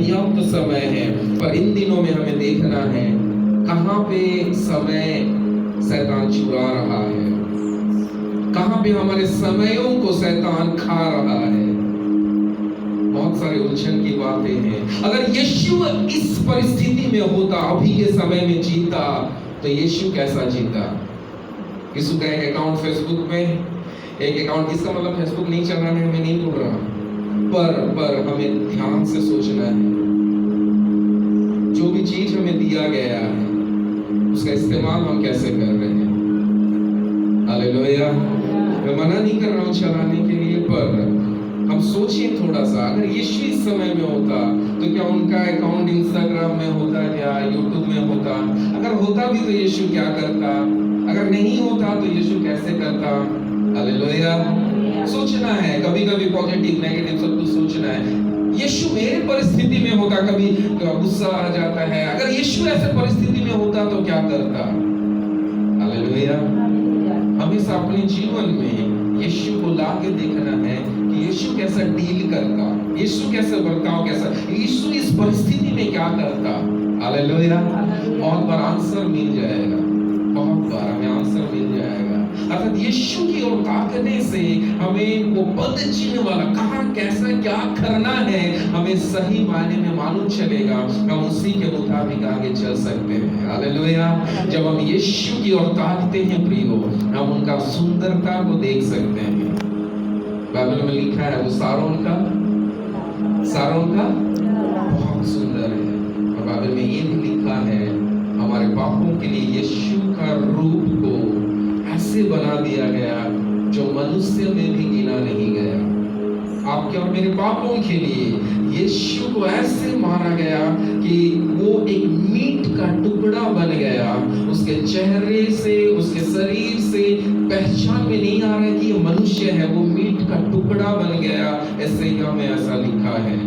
पर्याप्त समय है, पर इन दिनों में हमें देखना है कहाँ पे समय शैतान चुरा रहा है, कहाँ पे हमारे समयों को शैतान खा रहा है। बहुत सारे उलझन की बातें हैं। अगर यीशु इस परिस्थिति में होता, अभी के समय में जीता, तो यीशु कैसा जीता? यीशु का एक अकाउंट फेसबुक में, एक अकाउंट, इसका मतलब फेसबुक नहीं चलाना है, मैं नहीं बोल रहा, पर हमें ध्यान से सोचना है। जो भी चीज हमें दिया गया है उसका इस्तेमाल हम कैसे कर रहे हैं। हालेलुया। मैं मना नहीं कर रहा हूँ चलाने के लिए, पर हम सोचिए थोड़ा सा, अगर यीशु इस समय में होता तो क्या उनका अकाउंट इंस्टाग्राम में होता, क्या यूट्यूब में होता? अगर होता भी तो यीशु क्या करता? अगर नहीं होता तो यीशु कैसे करता? हालेलुया। सोचना है, कभी कभी पॉजिटिव नेगेटिव सब कुछ सोचना है। यीशु मेरे परिस्थिति में होता, कभी गुस्सा आ जाता है, अगर यीशु ऐसे परिस्थिति में होता तो क्या करता? हालेलुया। हमेशा अपने जीवन में यीशु को लाके देखना है कि यीशु कैसा डील करता, यीशु कैसे बर्ताव, कैसा यीशु इस परिस्थिति में क्या करता। हालेलुया। बहुत बार आंसर मिल जाएगा, बहुत बार हमें आंसर मिल जाएगा। अर्थात यीशु की ओर ताकने से हमें वो पद चिन्ह वाला कहाँ कैसा क्या करना है हमें सही मायने में मालूम चलेगा, हम उसी के मुताबिक आगे चल सकते हैं। हालेलुया। जब हम यीशु की ओर ताकते हैं प्रियो, हम उनका सुंदरता को देख सकते हैं। बाइबल में लिखा है वो सारोन का बहुत सुंदर है, और बाइबल में ये भी लिखा है हमारे पापों के लिए यीशु का रूप को ऐसे बना दिया गया जो मनुष्य में भी गिना नहीं गया। आपके और मेरे पापों के लिए यीशु को ऐसे मारा गया कि वो एक मीट का टुकड़ा बन गया। उसके चेहरे से, उसके शरीर से पहचान में नहीं आ रहा है कि ये मनुष्य है, वो मीट का टुकड़ा बन गया। ऐसे ही हमें ऐसा लिखा है,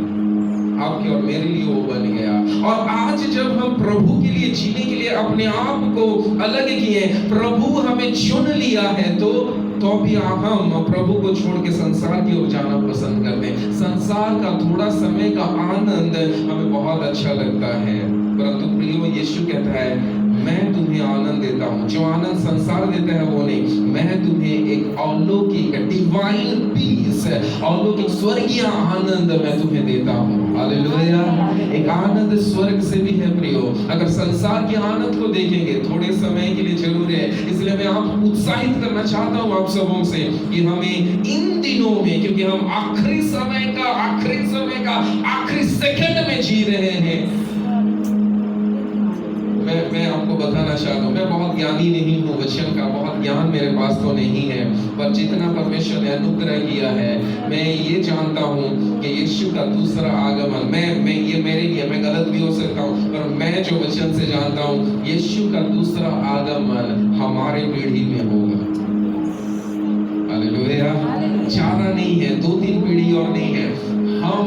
आपके और मेरे लिए वो बन गया। और आज जब हम प्रभु के लिए जीने के लिए अपने आप को अलग किए, प्रभु हमें चुन लिया है, तो भी हम प्रभु को छोड़ के संसार की ओर जाना पसंद करते हैं। संसार का थोड़ा समय का आनंद हमें बहुत अच्छा लगता है, परंतु प्रियो यीशु कहता है मैं तुम्हें आनंद देता हूँ, जो आनंद संसार देता है वो नहीं, मैं तुम्हें एक अलौकिक डिवाइन पीस, अलौकिक स्वर्गीय आनंद मैं तुम्हें देता हूँ। हालेलुया। एक आनंद स्वर्ग से भी है प्रियो। अगर संसार के आनंद को देखेंगे थोड़े समय के लिए जरूर है, इसलिए मैं आप उत्साहित करना चाहता हूँ आप सबों से कि हमें इन दिनों में, क्योंकि हम आखिरी समय का आखिरी सेकंड में जी रहे हैं, मैं आपको बताना चाहता हूँ, मैं बहुत ज्ञानी नहीं हूँ, वचन का बहुत ज्ञान मेरे पास तो नहीं है, पर जितना परमेश्वर ने अनुग्रह किया है मैं ये जानता हूँ कि यीशु का दूसरा आगमन, मैं ये मेरे लिए, मैं गलत भी हो सकता हूँ, पर मैं जो वचन से जानता हूँ यीशु का दूसरा आगमन हमारे पीढ़ी में होगा। हालेलुया। ज्यादा नहीं है, 2-3 पीढ़ी और नहीं है, हम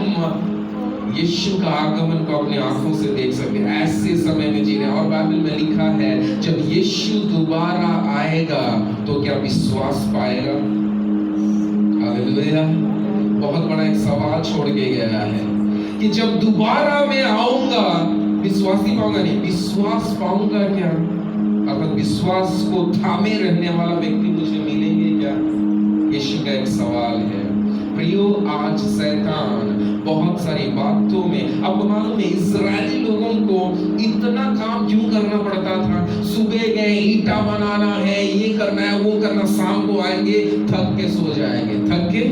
यीशु का आगमन को अपने आंखों से देख सकते हैं। ऐसे समय में जी रहे हैं, और बाइबल में लिखा है जब यीशु दोबारा आएगा तो क्या विश्वास पाएगा? हालेलुया। बहुत बड़ा एक सवाल छोड़ के गया है कि जब दोबारा मैं आऊंगा विश्वासी पाऊंगा नहीं, विश्वास पाऊंगा क्या? अगर विश्वास को थामे रहने वाला व्यक्ति मुझे मिलेंगे क्या? यीशु का एक सवाल है प्रियो। आज शैतान बहुत सारी बातों में, आपको मालूम है इजरायली लोगों को इतना काम क्यों करना पड़ता था? सुबह गए, ईटा बनाना है, ये करना है, वो करना, शाम को आएंगे थक के सो जाएंगे, थक के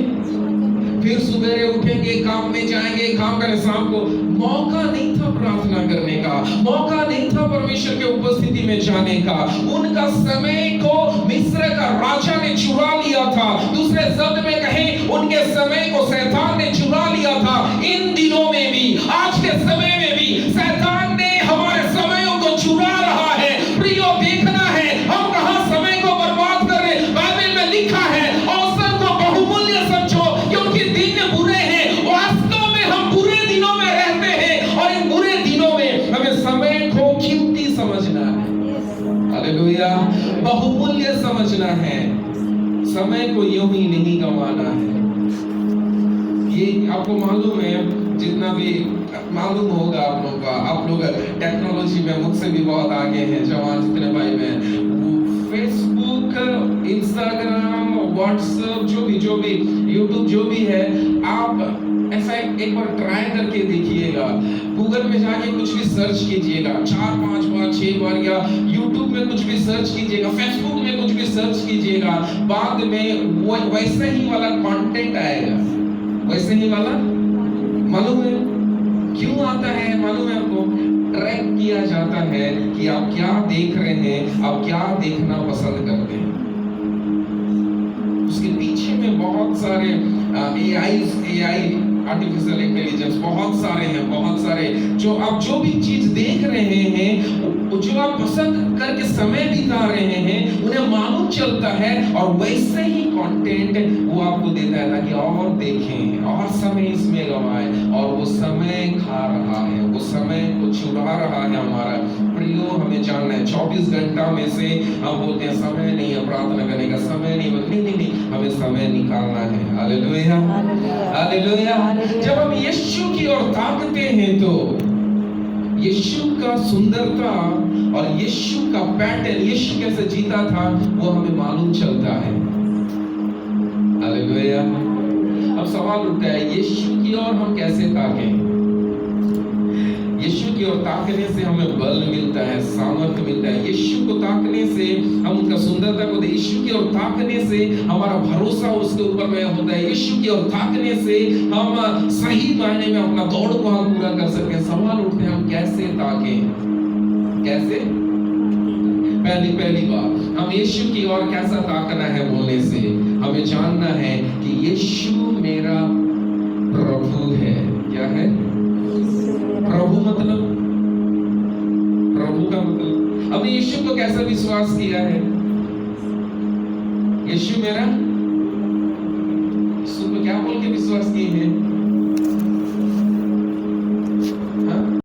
फिर सुबह उठेंगे, काम में जाएंगे, काम करें, शाम को मौका नहीं था प्रार्थना करने का, मौका नहीं था परमेश्वर के उपस्थिति में जाने का। उनका समय को मिस्र का राजा ने चुरा लिया था। दूसरे शब्द में कहें, उनके समय को शैतान ने चुरा लिया था। इन दिनों में भी, आज के समय में भी शैतान ने हमारे समयों को चुरा रहा है। प्रियो देखना है हम कहां समय को बर्बाद कर रहे। बाइबल में लिखा है अवसर को बहुमूल्य समझो क्योंकि दिन बुरे हैं। वास्तव में हम बुरे दिनों में रहते हैं और इन बुरे दिनों में हमें समय को कीमती समझना है। हालेलुया। बहुमूल्य समझना है, समय को यूं ही नहीं गंवाना है। ये आपको मालूम है जितना भी मालूम होगा आप लोग टेक्नोलॉजी में मुझसे भी बहुत आगे हैं, जवान जितने भाई बहन। फेसबुक, इंस्टाग्राम, व्हाट्सएप, जो भी यूट्यूब जो भी है, आप ऐसा एक बार ट्राई करके देखिएगा। गूगल में जाके कुछ भी सर्च कीजिएगा 4-5 बार 6 बार, या यूट्यूब में कुछ भी सर्च कीजिएगा, फेसबुक में कुछ भी सर्च कीजिएगा, बाद में वो वैसे ही वाला कंटेंट आएगा, वैसे ही वाला। मालूम है क्यों आता है? मालूम है आपको? ट्रैक किया जाता है कि आप क्या देख रहे हैं, आप क्या देखना पसंद करते हैं। उसके पीछे में बहुत सारे एआई आर्टिफिशियल इंटेलिजेंस बहुत सारे हैं, बहुत सारे। जो आप जो भी चीज देख रहे हैं, जो आप पसंद करके समय बिता रहे हैं, उन्हें मालूम चलता है और वैसे ही कंटेंट वो आपको देता है ताकि और देखें और समय इसमें गवाए, और वो समय खा रहा है, वो समय को चुरा रहा है हमारा। प्रियो, हमें जानना है 24 घंटा में से हम बोलते हैं समय नहीं है प्रार्थना करने का, समय नहीं, हमें समय निकालना है। Hallelujah, hallelujah. जब हम यीशु की ओर ताकते हैं तो यीशु का सुंदरता और यीशु का पैटर्न, यीशु कैसे जीता था, वो हमें मालूम चलता है। हालेलुया। अब सवाल उठता है, यीशु की ओर हम कैसे ताकें? यीशु की ओर ताकने से हमें बल मिलता है, सामर्थ्य मिलता है। यीशु को ताकने से हम उनका सुंदरता को, यीशु की ओर ताकने से हमारा भरोसा उसके ऊपर में होता है। यीशु की ओर ताकने से हम सही मायने में अपना दौड़ को हम पूरा कर सकते हैं। सवाल उठते हैं, हम कैसे ताकें? कैसे? पहली बात, हम यीशु की ओर कैसा ताकना है बोलने से हमें जानना है कि यीशु मेरा प्रभु है। क्या है प्रभु? मतलब प्रभु का मतलब हमने यीशु को कैसा विश्वास किया है? यीशु मेरा, यीशु को क्या बोल के विश्वास किए हैं?